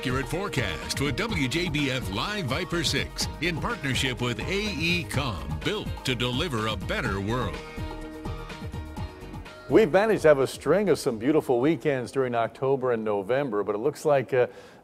accurate forecast with WJBF Live Viper 6 in partnership with AECom, built to deliver a better world. We've managed to have a string of some beautiful weekends during October and November, but it looks like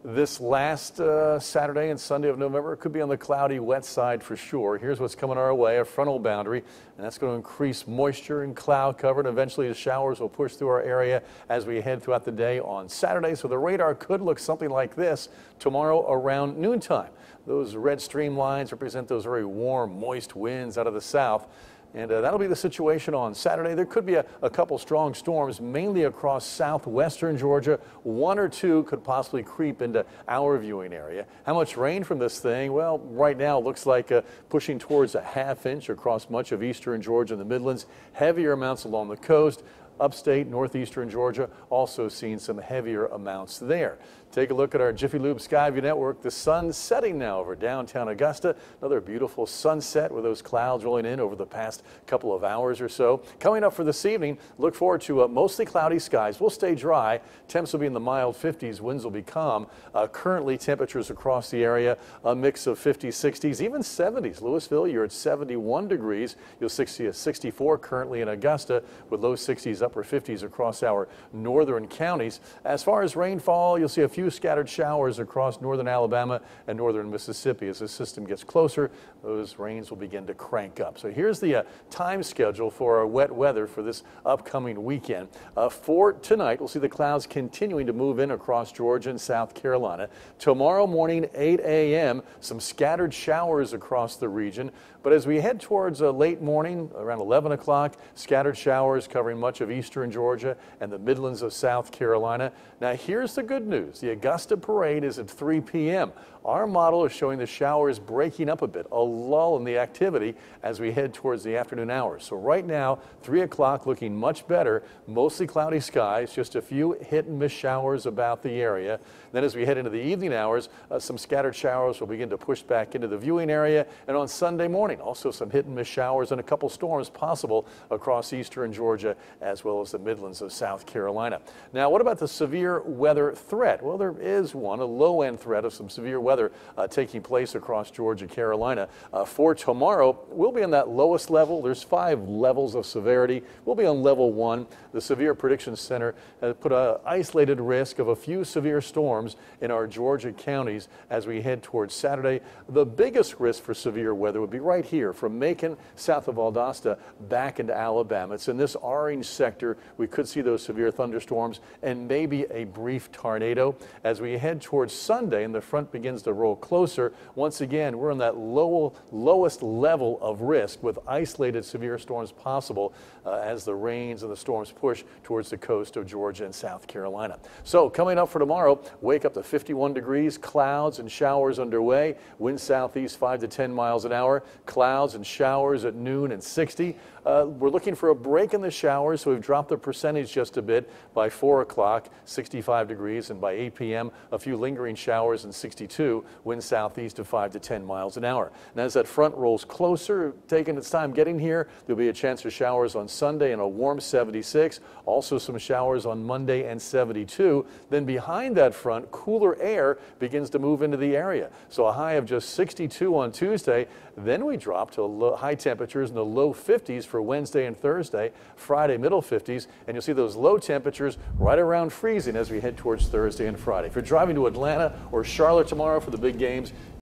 this last Saturday and Sunday of November could be on the cloudy, wet side for sure. Here's what's coming our way, a frontal boundary, and that's going to increase moisture and cloud cover, and eventually the showers will push through our area as we head throughout the day on Saturday. So the radar could look something like this tomorrow around noontime. Those red streamlines represent those very warm, moist winds out of the south. And that'll be the situation on Saturday. There could be a couple strong storms, mainly across southwestern Georgia. One or two could possibly creep into our viewing area. How much rain from this thing? Well, right now it looks like pushing towards a ½ inch across much of eastern Georgia and the Midlands. Heavier amounts along the coast. Upstate, northeastern Georgia, also seeing some heavier amounts there. Take a look at our Jiffy Lube Skyview network. The sun's setting now over downtown Augusta. Another beautiful sunset with those clouds rolling in over the past couple of hours or so. Coming up for this evening, look forward to mostly cloudy skies. We'll stay dry. Temps will be in the mild 50s. Winds will be calm. Currently, temperatures across the area, a mix of 50s, 60s, even 70s. Louisville, you're at 71 degrees. You'll see 64 currently in Augusta with low 60s, upper 50s across our northern counties. As far as rainfall, you'll see a few scattered showers across northern Alabama and northern Mississippi. As the system gets closer, those rains will begin to crank up. So here's the time schedule for our wet weather for this upcoming weekend. For tonight, we'll see the clouds continuing to move in across Georgia and South Carolina. Tomorrow morning, 8 a.m., some scattered showers across the region. But as we head towards late morning, around 11 o'clock, scattered showers covering much of eastern Georgia and the Midlands of South Carolina. Now, here's the good news. The Augusta Parade is at 3 p.m. Our model is showing the showers breaking up a bit, a lull in the activity as we head towards the afternoon hours. So right now, 3 o'clock looking much better, mostly cloudy skies, just a few hit and miss showers about the area. Then as we head into the evening hours, some scattered showers will begin to push back into the viewing area. And on Sunday morning, also some hit and miss showers and a couple storms possible across eastern Georgia as well as the Midlands of South Carolina. Now, what about the severe weather threat? Well, there is one, a low-end threat of some severe weather taking place across Georgia, Carolina. For tomorrow, we'll be on that lowest level. There's 5 levels of severity. We'll be on level 1. The Severe Prediction Center has put an isolated risk of a few severe storms in our Georgia counties as we head towards Saturday. The biggest risk for severe weather would be right here from Macon, south of Valdosta, back into Alabama. It's in this orange sector. We could see those severe thunderstorms and maybe a brief tornado. As we head towards Sunday and the front begins to roll closer, once again, we're in that lowest level of risk with isolated severe storms possible as the rains and the storms push towards the coast of Georgia and South Carolina. So coming up for tomorrow, wake up to 51 degrees, clouds and showers underway, wind southeast 5 to 10 miles an hour, clouds and showers at noon and 60. We're looking for a break in the showers, so we've dropped the percentage just a bit. By 4 o'clock, 65 degrees, and by 8 p.m., a few lingering showers and 62, wind southeast of 5 to 10 miles an hour. And as that front rolls closer, taking its time getting here, there'll be a chance for showers on Sunday and a warm 76. Also some showers on Monday and 72. Then behind that front, cooler air begins to move into the area. So a high of just 62 on Tuesday. Then we drop to high temperatures in the low 50s for Wednesday and Thursday, Friday middle 50s, and you'll see those low temperatures right around freezing as we head towards Thursday and Friday. If you're driving to Atlanta or Charlotte tomorrow for the big games,